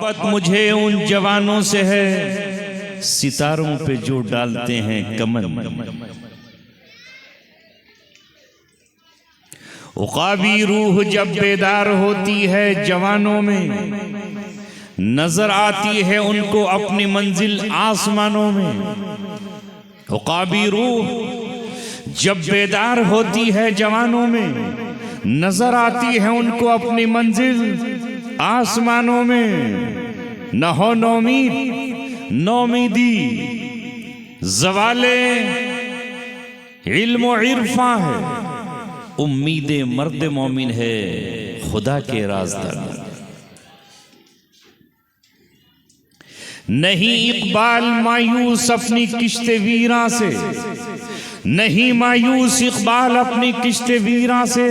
मोहब्बत मुझे उन जवानों से है सितारों पे जो डालते हैं कमन। उकाबी रूह जब बेदार होती है जवानों में, नजर आती है उनको अपनी मंजिल आसमानों में। उकाबी रूह जब बेदार होती है जवानों में, नजर आती है उनको अपनी मंजिल आसमानों में। न हो नौमीद नौमीदी जवाले इल्म और इरफा है, उम्मीद मर्द मोमिन है खुदा के राज़दार। नहीं इकबाल मायूस अपनी किश्ते वीरा से, नहीं मायूस इकबाल अपनी किश्ते वीरा से।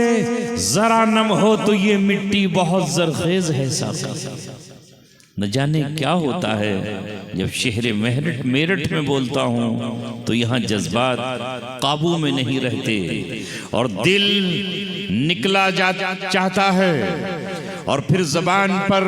जरा नम हो तो ये मिट्टी बहुत जरखेज है साहब। न जाने क्या होता है जब शहर मेरठ में बोलता हूँ तो यहाँ जज्बात काबू में नहीं रहते और दिल निकला चाहता है और फिर जबान पर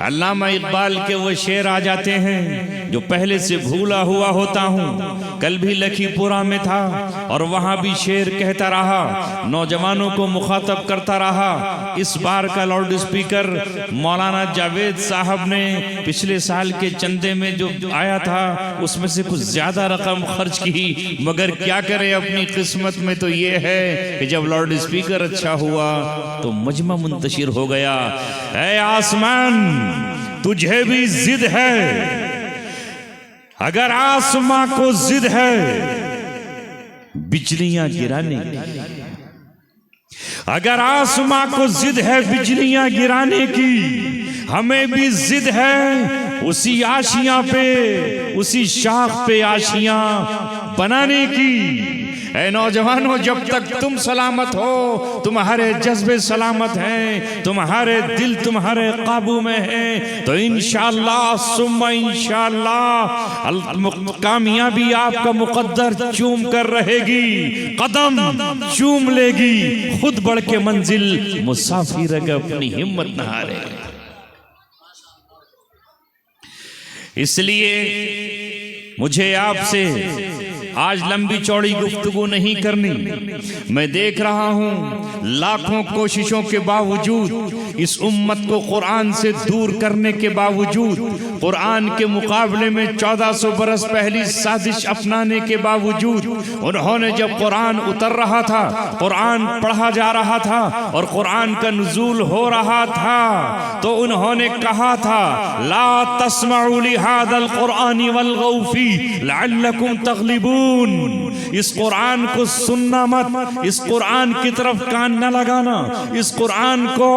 अल्लामा इकबाल के वो शेर आ जाते हैं जो पहले से भूला हुआ होता हूँ। कल भी लखीपुरा में था और वहाँ भी शेर कहता रहा, नौजवानों को मुखातब करता रहा। इस बार का लाउड स्पीकर मौलाना जावेद साहब ने पिछले साल के चंदे में जो आया था उसमें से कुछ ज्यादा रकम खर्च की, मगर क्या करे अपनी किस्मत में तो ये है कि जब लाउड स्पीकर अच्छा हुआ तो मजमा मुंतशिर हो गया। ऐ आसमान तुझे भी जिद है, अगर आसमां को जिद है बिजलियां गिराने की, अगर आसमां को जिद है बिजलियां गिराने की, हमें भी जिद है उसी आशियां पे, उसी शाख पे आशियां बनाने की। ऐ नौजवानों जब तक तुम सलामत हो, तुम्हारे जज्बे सलामत हैं, तुम्हारे दिल तुम्हारे काबू में हैं, तो इंशाअल्लाह सुम्मा इंशाअल्लाह कामयाबी आपका मुकद्दर चूम कर रहेगी, कदम चूम लेगी, खुद बढ़ के मंजिल मुसाफिर अगर अपनी हिम्मत न हारे। इसलिए मुझे आपसे आज लंबी चौड़ी गुफ्तगू नहीं करनी। मैं देख रहा हूं लाखों कोशिशों के बावजूद, इस उम्मत को कुरान से दूर करने के बावजूद, कुरान के मुकाबले में 1400 बरस पहली साजिश अपनाने के बावजूद, उन्होंने जब कुरान उतर रहा था, कुरान पढ़ा जा रहा था और कुरान का नुज़ूल हो रहा था, तो उन्होंने कहा था ला तस्मउ लिहादल कुरानी वल्गौ फीह लअल्लकुम तग़लिबून। इस कुरान को सुनना मत, इस कुरान की तरफ कान न लगाना, इस कुरान को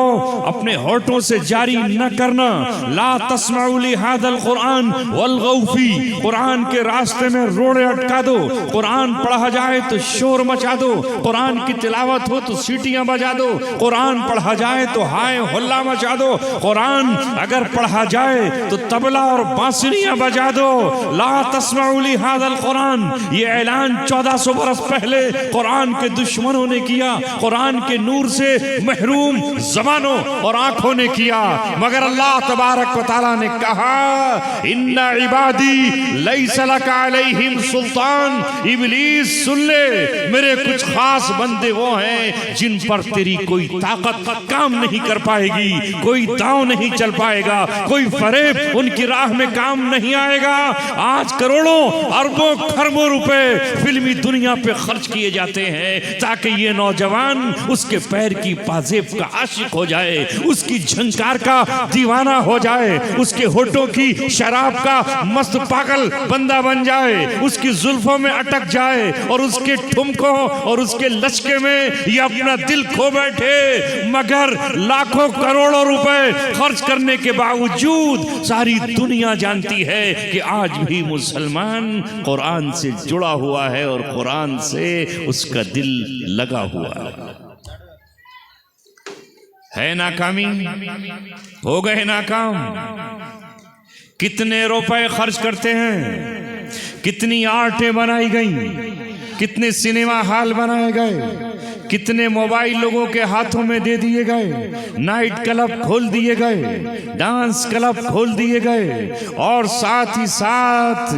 अपने होठों से जारी न करना। ला तस्मउ लिहादल कुरान वल्गौ फीह, कुरान के रास्ते में रोड़े अटका दो, कुरान पढ़ा जाए तो शोर मचा दो, कुरान की तिलावत हो तो सीटियां बजा दो, कुरान पढ़ा जाए तो हाय हल्ला मचा दो, कुरान अगर पढ़ा जाए तो तबला और बांसुरियां बजा दो। ला तस्मउ लिहादल कुरान, ये ऐलान 1400 बरस पहले कुरान के दुश्मनों ने किया, कुरान के नूर से महरूम ज़बानों और आंखों ने किया। मगर अल्लाह तबारक व तआला ने कहा इन्ना इबादी लैसा लका अलैहिम सुल्तान। इब्लीस सुन ले, मेरे कुछ खास बंदे वो हैं जिन पर तेरी कोई ताकत काम नहीं कर पाएगी, कोई दांव नहीं चल पाएगा, कोई फरेब उनकी राह में काम नहीं आएगा। आज करोड़ों अरबों खरबों रुपए फिल्मी दुनिया पे खर्च किए जाते हैं ताकि ये नौजवान उसके पैर की पाजेब का आशिक हो जाए, उसकी झंकार का दीवाना हो जाए, उसके होठों की शराब का मस्त पागल बंदा बन जाए, उसकी जुल्फों में अटक जाए और उसके ठुमकों और उसके लचके में ये अपना दिल खो बैठे। मगर लाखों करोड़ों रुपए खर्च करने के बावजूद सारी दुनिया जानती है कि आज भी मुसलमान कुरान से जुड़ा हुआ है और कुरान से उसका दिल लगा हुआ है। नाकामी हो गए, नाकाम। कितने रुपए खर्च करते हैं, कितनी आर्टें बनाई गई, कितने सिनेमा हॉल बनाए गए, कितने मोबाइल लोगों के हाथों में दे दिए गए, नाइट क्लब खोल दिए गए, डांस क्लब खोल दिए गए, और साथ ही साथ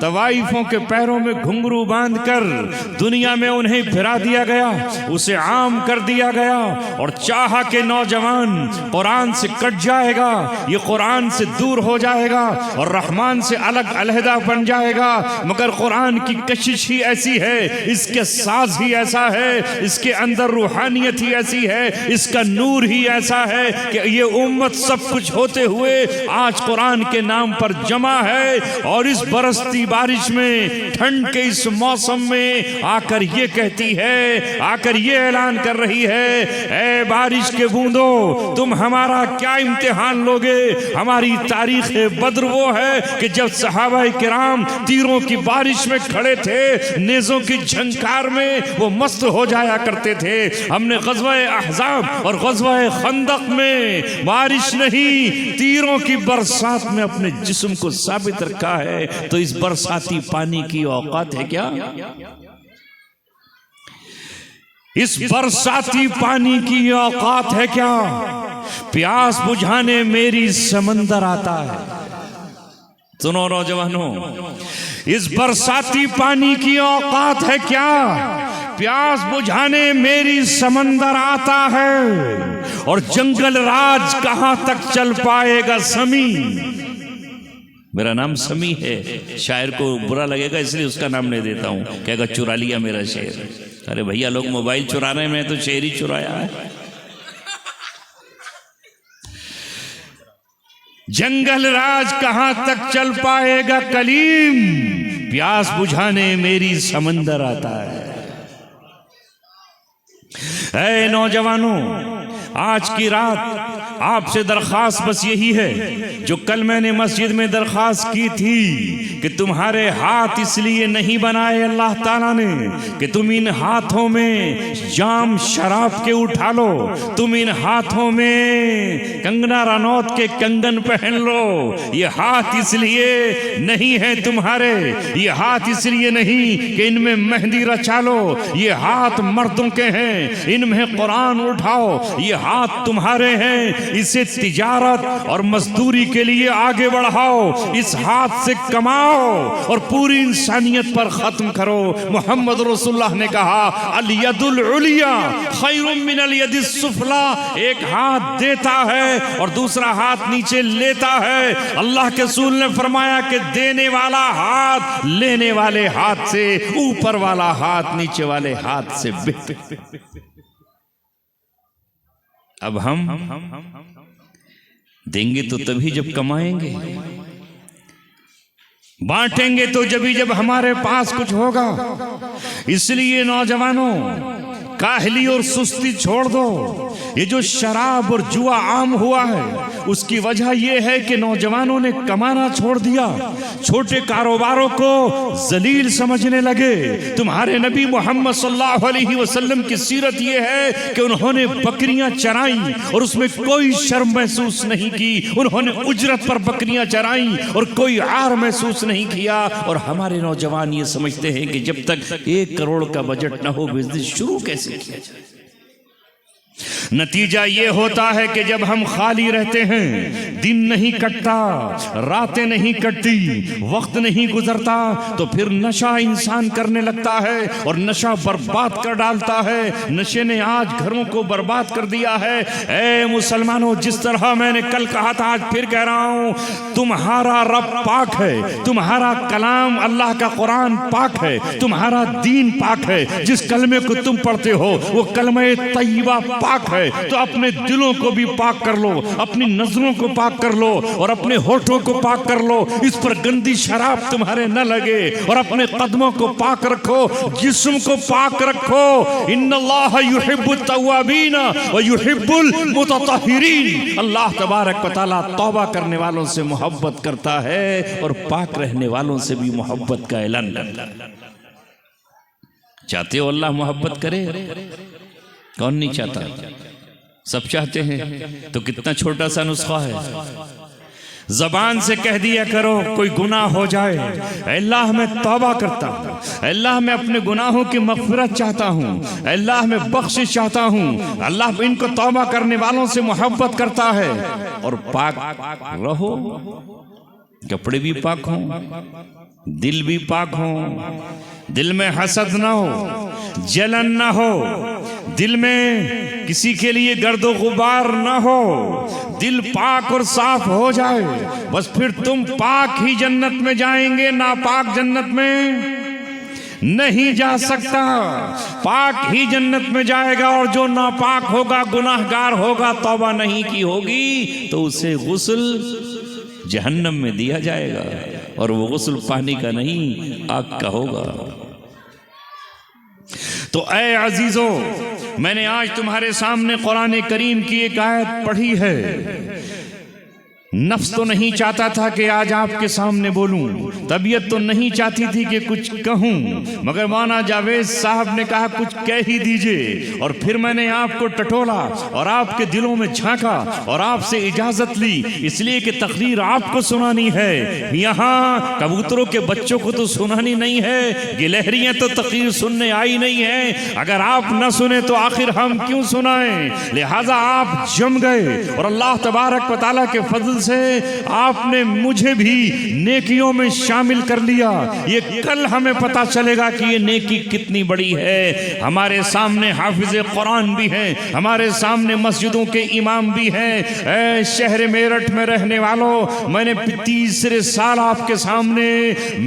तवाइफों के पैरों में घुंघरू बांधकर दुनिया में उन्हें फिरा दिया गया, उसे आम कर दिया गया। और चाहा के नौजवान कुरान से कट जाएगा, ये कुरान से दूर हो जाएगा और रहमान से अलग अलहदा बन जाएगा। मगर कुरान की कशिश ही ऐसी है, इसके साज ही ऐसा है, इसके अंदर रूहानियत ही ऐसी है, इसका नूर ही ऐसा है कि ये उम्मत सब कुछ होते हुए आज कुरान के नाम पर जमा है। और इस बरसती बारिश में, ठंड के इस मौसम में आकर ये कहती है, आकर ये ऐलान कर रही है, ऐ बारिश के बूंदों, तुम हमारा क्या इम्तिहान लोगे। हमारी तारीख बद्र वो है कि जब सहाबाए किराम तीरों की बारिश में खड़े थे, नेज़ों की झंकार में वो मस्त हो जाया करते थे। हमने ग़ज़वा-ए अहज़ाब और ग़ज़वा-ए खंदक में बारिश नहीं, तीरों की बरसात में अपने जिस्म को साबित रखा है। तो इस बरसाती पानी की औकात है क्या? इस बरसाती पानी की औकात है क्या? प्यास बुझाने मेरी समंदर आता है। सुनो नौजवानों, इस बरसाती पानी की औकात है क्या? प्यास बुझाने मेरी समंदर आता है। और जंगल राज कहां तक चल पाएगा समी। मेरा नाम समी है, शायर को बुरा लगेगा इसलिए उसका नाम नहीं देता हूं, कहेगा चुरा लिया मेरा शेर। अरे भैया, लोग मोबाइल चुरा रहे हैं, मैं तो शेर ही चुराया है। जंगल राज कहां तक चल पाएगा कलीम, प्यास बुझाने मेरी समंदर आता है। ऐ नौजवानों, आज की रात आपसे दरख्वास्त बस यही है जो कल मैंने मस्जिद में दरख्वास्त की थी कि तुम्हारे हाथ इसलिए नहीं बनाए अल्लाह ताला ने कि तुम इन हाथों में जाम शराब के उठा लो, तुम इन हाथों में कंगना रनौत के कंगन पहन लो। ये हाथ इसलिए नहीं है तुम्हारे, ये हाथ इसलिए नहीं कि इनमें मेहंदी रचा लो, ये हाथ मर्दों के हैं, इनमें कुरान उठाओ। ये हाथ तुम्हारे हैं, इसे तिजारत और मजदूरी के लिए आगे बढ़ाओ, इस हाथ से कमाओ और पूरी इंसानियत पर खत्म करो। मोहम्मद रसूलुल्लाह ने कहा, अल यदुल उलिया खैरुम मिन अल यदिस सुफला। एक हाथ देता है और दूसरा हाथ नीचे लेता है। अल्लाह के रसूल ने फरमाया कि देने वाला हाथ लेने वाले हाथ से, ऊपर वाला हाथ नीचे वाले हाथ से बेहतर। अब हम देंगे तो तभी जब कमाएंगे, बांटेंगे तो जब हमारे पास कुछ होगा। इसलिए नौजवानों, काहली और सुस्ती छोड़ दो। ये जो शराब और जुआ आम हुआ है, उसकी वजह यह है कि नौजवानों ने कमाना छोड़ दिया, छोटे कारोबारों को जलील समझने लगे। तुम्हारे नबी मोहम्मद सल्लल्लाहु अलैहि वसल्लम की सीरत यह है कि उन्होंने बकरियां चराई और उसमें कोई शर्म महसूस नहीं की। उन्होंने उजरत पर बकरियां चराई और कोई आर महसूस नहीं किया। और हमारे नौजवान ये समझते हैं कि जब तक 1 करोड़ का बजट न हो, बिजनेस शुरू कैसे किया जाए। नतीजा ये होता है कि जब हम खाली रहते हैं, दिन नहीं कटता, रातें नहीं कटती, वक्त नहीं गुजरता, तो फिर नशा इंसान करने लगता है और नशा बर्बाद कर डालता है। नशे ने आज घरों को बर्बाद कर दिया है। ऐ मुसलमानों, जिस तरह मैंने कल कहा था, आज फिर कह रहा हूं, तुम्हारा रब पाक है, तुम्हारा कलाम अल्लाह का कुरान पाक है, तुम्हारा दीन पाक है। जिस कलमे को तुम पढ़ते हो वो कलमे तय्यबा पाक है। तो अपने दिलों को भी पाक कर लो, अपनी नजरों को पाक कर लो और अपने होठों को पाक कर लो, इस पर गंदी शराब तुम्हारे न लगे। और अपने कदमों को पाक रखो, जिस्म को पाक रखो। इन्नल्लाह युहिब्बुत तव्वाबीन व युहिब्बुल मुतत्तहिरीन। अल्लाह तबारक व तआला तौबा करने वालों से मोहब्बत करता है और पाक रहने वालों से भी मोहब्बत का ऐलान करता है। चाहते हो अल्लाह मोहब्बत करे? कौन नहीं चाहता? सब चाहते हैं। तो कितना छोटा सा नुस्खा है। ज़बान से कह दिया करो कोई गुनाह हो जाए, अल्लाह मैं तौबा करता हूँ, अल्लाह मैं अपने गुनाहों की मग़फ़िरत चाहता हूँ, अल्लाह मैं बख्शिश चाहता हूँ। अल्लाह इनको तौबा करने वालों से मोहब्बत करता है। और पाक रहो, कपड़े भी पाक हों, दिल भी पाक हो, दिल में हसद ना हो, जलन ना हो, दिल में किसी के लिए गर्दो गुबार ना हो, दिल पाक और साफ हो जाए, बस फिर तुम पाक ही जन्नत में जाएंगे, नापाक जन्नत में नहीं जा सकता। पाक ही जन्नत में जाएगा और जो नापाक होगा, गुनाहगार होगा, तौबा नहीं की होगी, तो उसे गुस्ल जहन्नम में दिया जाएगा और वो गुस्ल पानी का नहीं, आग का होगा। तो ऐ अजीजों, मैंने आज तुम्हारे सामने कुरान करीम की एक आयत पढ़ी है। नफ्स तो नहीं चाहता था कि आज आपके सामने बोलूं, तबीयत तो नहीं चाहती थी कि कुछ कहूं, मगर मौलाना जावेद साहब ने कहा कुछ कह ही दीजिए। और फिर मैंने आपको टटोला और आपके दिलों में झांका और आपसे इजाजत ली, इसलिए कि तकरीर आपको सुनानी है। यहाँ कबूतरों के बच्चों को तो सुनानी नहीं है, गिलहरियां तो तकरीर सुनने आई नहीं है। अगर आप न सुने तो आखिर हम क्यों सुनाएं? लिहाजा आप जम गए और अल्लाह तबारक व तआला के फजल से आपने मुझे भी नेकियों में शामिल कर लिया। ये कल हमें पता चलेगा कि ये नेकी कितनी बड़ी है। हमारे सामने हाफिज कुरान भी हैं, हमारे सामने मस्जिदों के इमाम भी हैं। शहर मेरठ में रहने वालों, मैंने तीसरे साल आपके सामने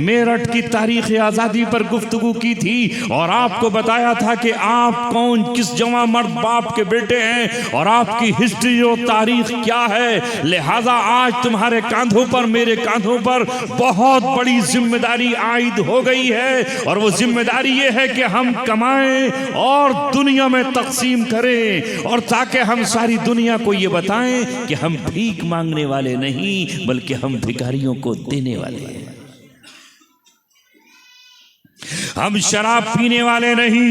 मेरठ की तारीख आज़ादी पर गुफ्तगू की थी और आपको बताया था कि आप कौन, किस जवां मर्द बाप के बेटे हैं और आपकी हिस्ट्री और तारीख क्या है। लिहाजा आज तुम्हारे कांधों पर, मेरे कांधों पर बहुत बड़ी जिम्मेदारी आयद हो गई है और वो जिम्मेदारी ये है कि हम कमाएं और दुनिया में तकसीम करें, और ताकि हम सारी दुनिया को ये बताएं कि हम भीख मांगने वाले नहीं, बल्कि हम भिखारियों को देने वाले हैं। हम शराब पीने वाले नहीं,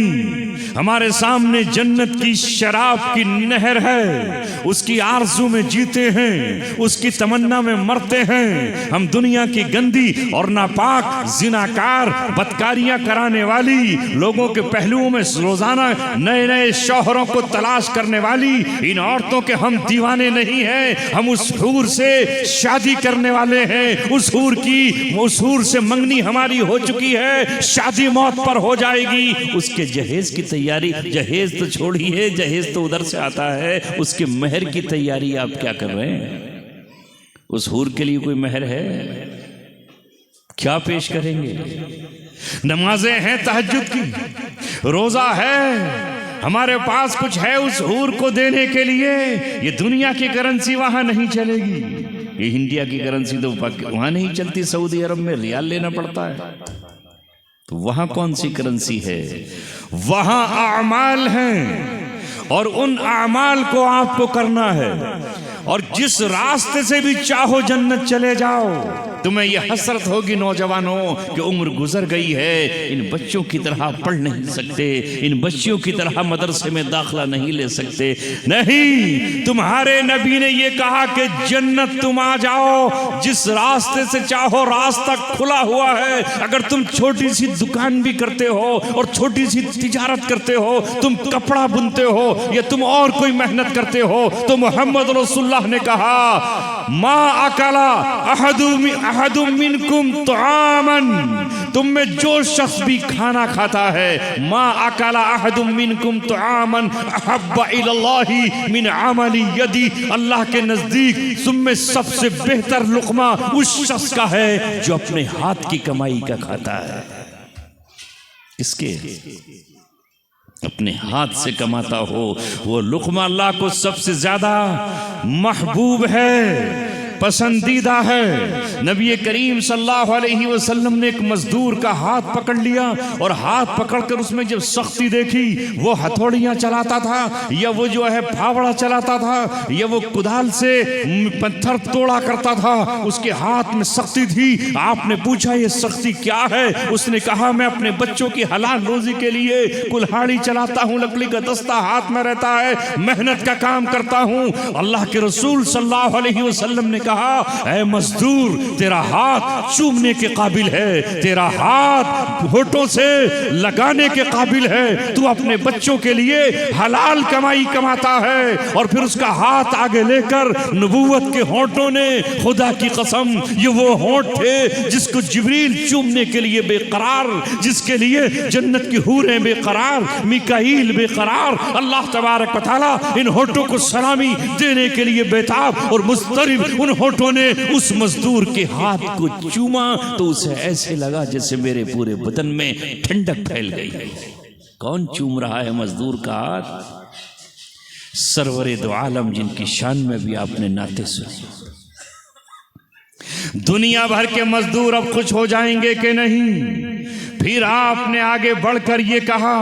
हमारे सामने जन्नत की शराब की नहर है, उसकी आरज़ू में जीते हैं, उसकी तमन्ना में मरते हैं। हम दुनिया की गंदी और नापाक, जिनाकार, बदकारियां कराने वाली, लोगों के पहलुओं में रोजाना नए नए शौहरों को तलाश करने वाली इन औरतों के हम दीवाने नहीं हैं। हम उस हूर से शादी करने वाले हैं, उस हूर से मंगनी हमारी हो चुकी है, शादी मौत पर हो जाएगी। उसके जहेज की तैयारी, जहेज तो छोड़िए, जहेज तो उधर से आता है, उसके महर की तैयारी आप क्या कर रहे हैं? उस हूर के लिए कोई महर है? क्या पेश करेंगे? नमाजें हैं तहज्जुद की, रोजा है, हमारे पास कुछ है उस हूर को देने के लिए। ये दुनिया की करेंसी वहां नहीं चलेगी, ये इंडिया की करेंसी तो वहां नहीं चलती, सऊदी अरब में रियाल लेना पड़ता है। तो वहां कौन सी करेंसी है? वहां आमाल हैं और उन आमाल को आपको करना है, और जिस रास्ते से भी चाहो जन्नत चले जाओ। तुम्हें यह हसरत होगी नौजवानों कि उम्र गुजर गई है, इन बच्चों की तरह पढ़ नहीं सकते, इन बच्चियों की तरह मदरसे में दाखला नहीं ले सकते। नहीं, तुम्हारे नबी ने यह कहा कि जन्नत तुम आ जाओ, जिस रास्ते से चाहो रास्ता खुला हुआ है। अगर तुम छोटी सी दुकान भी करते हो और छोटी सी तिजारत करते हो, तुम कपड़ा बुनते हो या तुम और कोई मेहनत करते हो, तो मोहम्मद रसूलुल्लाह ने कहा मा अकला अहदुम मिनकुम तुआमन, तुम में जो शख्स भी खाना खाता है, मा अकला अहदुम मिनकुम तुआमन अहब्बा इलल्लाहि मिन अमली यदी, अल्लाह के नजदीक तुम में सबसे बेहतर लुक़मा उस शख्स का है जो अपने हाथ की कमाई का खाता है। किसके? अपने हाथ से कमाता हो, वो लुक़मा अल्लाह को सबसे ज्यादा महबूब है, पसंदीदा है। नबी करीम सल्लल्लाहु अलैहि वसल्लम ने एक मजदूर का हाथ पकड़ लिया और हाथ पकड़कर उसमें जब सख्ती देखी, वो हथौड़ियां चलाता था या वो जो है फावड़ा चलाता था या वो कुदाल से पत्थर तोड़ा करता था, उसके हाथ में सख्ती थी। आपने पूछा ये सख्ती क्या है? उसने कहा मैं अपने बच्चों की हलाल रोजी के लिए कुल्हाड़ी चलाता हूँ, लकड़ी का दस्ता हाथ में रहता है, मेहनत का काम करता हूँ। अल्लाह के रसूल सल्लल्लाहु अलैहि वसल्लम ने कहा, ऐ मजदूर, तेरा हाथ चूमने के काबिल है, तेरा हाथ होठों से लगाने के काबिल है, तू अपने बच्चों के लिए हलाल कमाई कमाता है। और फिर उसका हाथ आगे लेकर नबूवत के होठों ने, खुदा की कसम ये वो होठ थे जिसको जिब्रील चूमने के लिए बेकरार, जिसके लिए जन्नत की हूरें बेकरार, मिकाईल बेकरार, अल्लाह तबारक व तआला इन होठों को सलामी देने के लिए बेताब और मुस्तरिब उन होठों ने उस मजदूर के हाथ को चूमा तो उसे ऐसे लगा जैसे मेरे पूरे बदन में ठंडक फैल गई है। कौन चूम रहा है मजदूर का हाथ? सरवरे दो आलम जिनकी शान में भी आपने नाते सुने। दुनिया भर के मजदूर अब खुश हो जाएंगे कि नहीं? फिर आपने आगे बढ़कर ये कहा,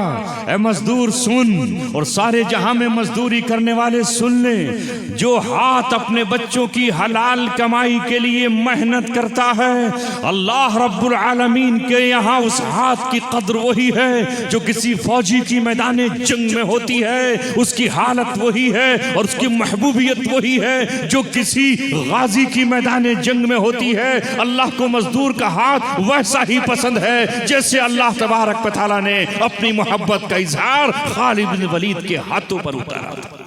ऐ मजदूर सुन, और सारे जहां में मजदूरी करने वाले सुन ले, जो हाथ अपने बच्चों की हलाल कमाई के लिए मेहनत करता है, अल्लाह रब्बुल आलमीन के यहाँ उस हाथ की कद्र वही है जो किसी फौजी की मैदान जंग में होती है, उसकी हालत वही है और उसकी महबूबियत वही है जो किसी गाजी की मैदान जंग में होती है। अल्लाह को मजदूर का हाथ वैसा ही पसंद है जैसे अल्लाह तबारक व तआला ने अपनी मोहब्बत का इजहार खालिद बिन वलीद के हाथों पर उतारा था।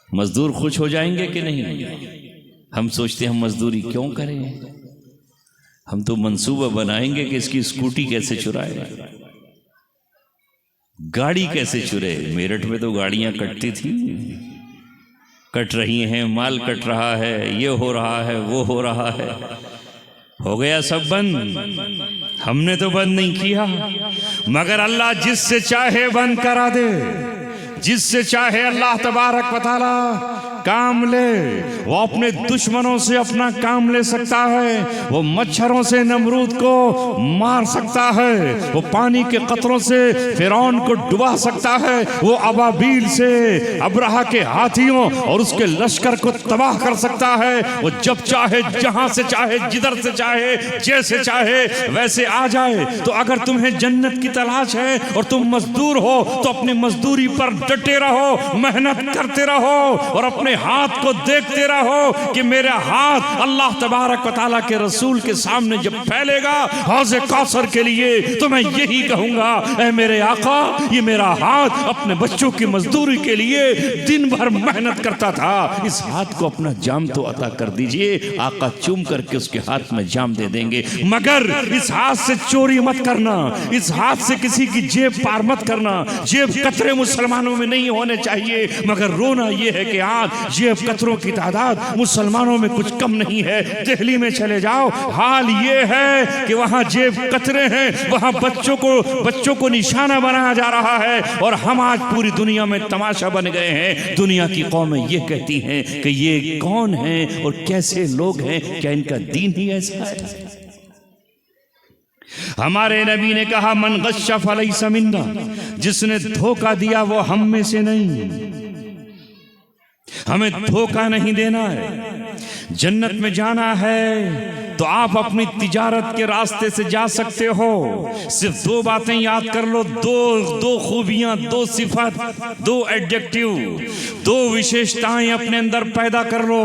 मजदूर खुश हो जाएंगे कि नहीं? हम सोचते हम मजदूरी क्यों करें, हम तो मंसूबा बनाएंगे कि इसकी स्कूटी कैसे चुराए, गाड़ी कैसे चुरे। मेरठ में तो गाड़ियां कटती थी, कट रही हैं, माल कट रहा है, ये हो रहा है, वो हो रहा है, हो गया सब बंद। हमने तो बंद नहीं किया, मगर अल्लाह जिससे चाहे बंद करा दे, जिससे चाहे अल्लाह तबारक व तआला काम ले। वो अपने दुश्मनों से अपना काम ले सकता है, वो मच्छरों से नमरूद को मार सकता है, वो पानी के कतरों से फिरौन को डुबा सकता है, वो अबाबील से अब्रहा के हाथियों और उसके लश्कर को तबाह कर सकता है। वो जब चाहे, जहां से चाहे, जिधर से चाहे, जैसे चाहे वैसे आ जाए। तो अगर तुम्हें जन्नत की तलाश है और तुम मजदूर हो तो अपनी मजदूरी पर डटे रहो, मेहनत करते रहो और अपने हाथ को देखते रहो कि मेरा हाथ अल्लाह तबारक व तआला के रसूल के सामने जब फैलेगा हौज़े कौसर के लिए, तो मैं यही कहूंगा, ऐ मेरे आका, ये मेरा हाथ अपने बच्चों की मजदूरी के लिए दिन भर मेहनत करता था, इस हाथ को अपना जाम तो अता कर दीजिए। आका चूम करके उसके हाथ में जाम दे देंगे। मगर इस हाथ से चोरी मत करना, इस हाथ से किसी की जेब पार मत करना। जेब कतरे मुसलमानों में नहीं होने चाहिए, मगर रोना यह है कि आज जेब कतरों की तादाद मुसलमानों में कुछ कम नहीं है। दिल्ली में चले जाओ, हाल ये है कि वहां जेब कतरे हैं, वहां बच्चों को निशाना बनाया जा रहा है। और हम आज पूरी दुनिया में तमाशा बन गए हैं। दुनिया की कौमें ये कहती हैं कि ये कौन हैं और कैसे लोग हैं, क्या इनका दीन ही ऐसा है? हमारे नबी ने कहा, मन गश्शा फलैसा मिन्ना, जिसने धोखा दिया वो हम में से नहीं। हमें धोखा नहीं देना है। जन्नत में जाना है तो आप अपनी तिजारत के रास्ते से जा सकते हो। सिर्फ दो बातें याद कर लो, दो खूबियां, दो सिफत, दो एडजेक्टिव, दो विशेषताएं अपने अंदर पैदा कर लो।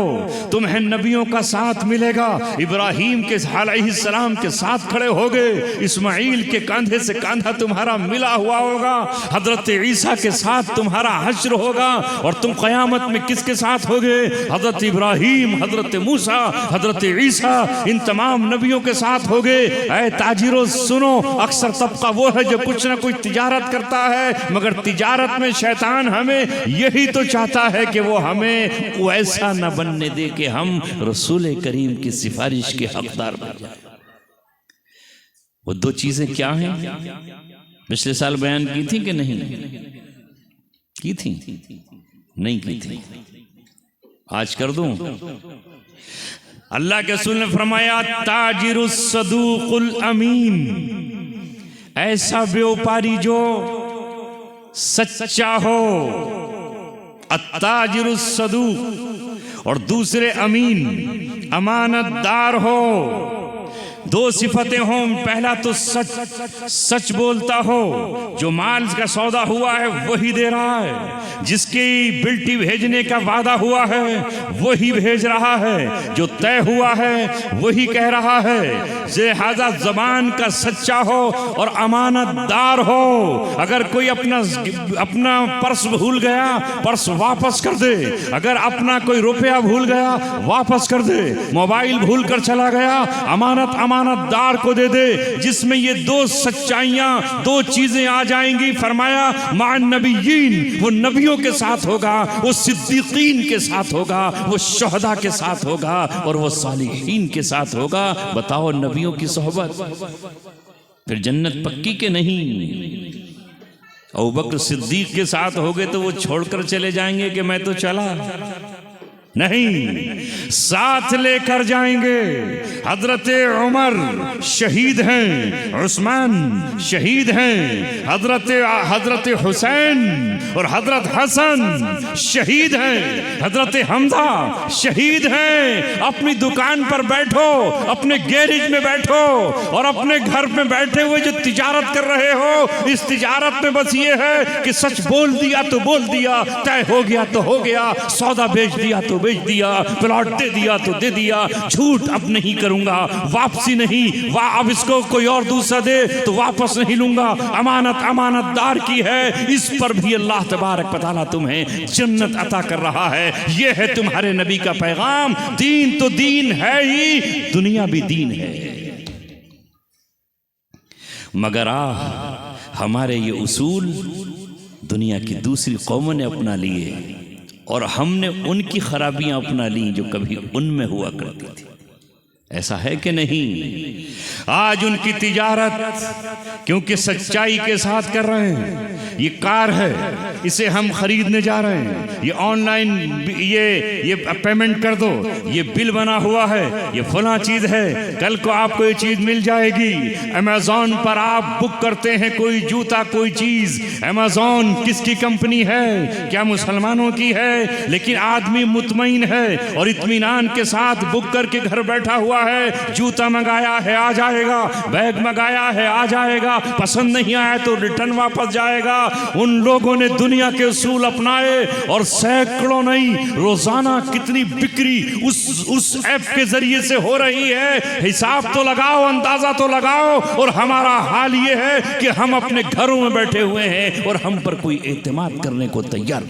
तुम्हें नबियों का साथ मिलेगा। इब्राहीम के अलैहिस्सलाम के साथ खड़े होगे, इस्माइल के कंधे से कंधा तुम्हारा मिला हुआ होगा, हजरत ईसा के साथ तुम्हारा हश्र होगा। और तुम क़यामत में किसके साथ होगे? हजरत इब्राहीम, हजरत मूसा, हजरत ईसा, इन तमाम नबियों के साथ होगे। ऐ ताजिरों सुनो, अक्सर तबका वो है जो कुछ ना कुछ तिजारत करता है, मगर तिजारत में शैतान हमें यही तो चाहता है कि वो हमें वैसा न बनने दे कि हम रसूल करीम की सिफारिश के हकदार बन जाए। वो दो चीजें क्या हैं? पिछले साल बयान की थी कि नहीं की थी? नहीं की थी, आज कर दूं। अल्लाह के रसूल ने फरमाया, ताजिरुस सदूकुल अमीन, ऐसा व्यापारी जो सच्चा हो, अत्ताजिरुस सदूक, और दूसरे अमीन, अमानतदार हो। दो सिफतें हों, पहला तो सच बोलता हो, जो माल का सौदा हुआ है वही दे रहा है, जिसकी बिल्टी भेजने का वादा हुआ है वही भेज रहा है, जो तय हुआ है वही कह रहा है। लिहाजा ज़बान का सच्चा हो और अमानतदार हो। अगर कोई अपना पर्स भूल गया, पर्स वापस कर दे। अगर अपना कोई रुपया भूल गया, वापस कर दे। मोबाइल भूल कर चला गया, अमानतदार को दे दे। जिसमें ये दो सच्चाइयां, दो चीजें आ जाएंगी, फरमाया माअन नबिय्यीन, वो नबियों के साथ होगा, वो सिद्दीकीन के साथ होगा, वो शुहदा के साथ होगा और वो सालिहीन के साथ होगा। बताओ, नबियों की सोहबत, फिर जन्नत पक्की के नहीं। अबू बकर सिद्दीक के साथ होगे तो वो छोड़कर चले जाएंगे कि मैं तो चला, नहीं, साथ लेकर जाएंगे। हजरत उमर शहीद हैं, उस्मान शहीद हैं, हजरत हुसैन और हजरत हसन शहीद हैं, हजरत हमजा शहीद हैं। अपनी दुकान पर बैठो, अपने गैरेज में बैठो और अपने घर में बैठे हुए जो तिजारत कर रहे हो, इस तिजारत में बस ये है कि सच बोल दिया तो बोल दिया, तय हो गया तो हो गया, सौदा बेच दिया तो बेच दिया, प्लॉट दे दिया तो दे दिया, झूठ अब नहीं करूंगा, वापसी नहीं, अब इसको कोई और दूसरा दे तो वापस नहीं लूंगा। अमानत अमानतदार की है, इस पर भी अल्लाह तबारक व तआला तुम्हें जन्नत अता कर रहा है। यह है तुम्हारे नबी का पैगाम। दीन तो दीन है ही, दुनिया भी दीन है। मगर हमारे ये उसूल दुनिया की दूसरी कौमों ने अपना लिए और हमने उनकी खराबियां अपना ली जो कभी उनमें हुआ करती थी। ऐसा है कि नहीं? आज उनकी तिजारत क्योंकि सच्चाई के साथ कर रहे हैं। ये कार है, इसे हम खरीदने जा रहे हैं, ये ऑनलाइन ये पेमेंट कर दो, ये बिल बना हुआ है, ये फला चीज है, कल को आपको ये चीज मिल जाएगी। अमेज़न पर आप बुक करते हैं कोई जूता, कोई चीज, अमेज़न किसकी कंपनी है? क्या मुसलमानों की है? लेकिन आदमी मुतमईन है और इत्मीनान के साथ बुक करके घर बैठा हुआ है। जूता मंगाया है, आ जाएगा, बैग मंगाया है, आ जाएगा, पसंद नहीं आया तो रिटर्न वापस जाएगा। उन लोगों ने दुनिया के उसूल अपनाए और सैकड़ों नहीं, रोजाना कितनी बिक्री उस ऐप के जरिए से हो रही है। हिसाब तो लगाओ, अंदाजा तो लगाओ। और हमारा हाल ये है कि हम अपने घरों में बैठे हुए हैं और हम पर कोई एतमाद करने को तैयार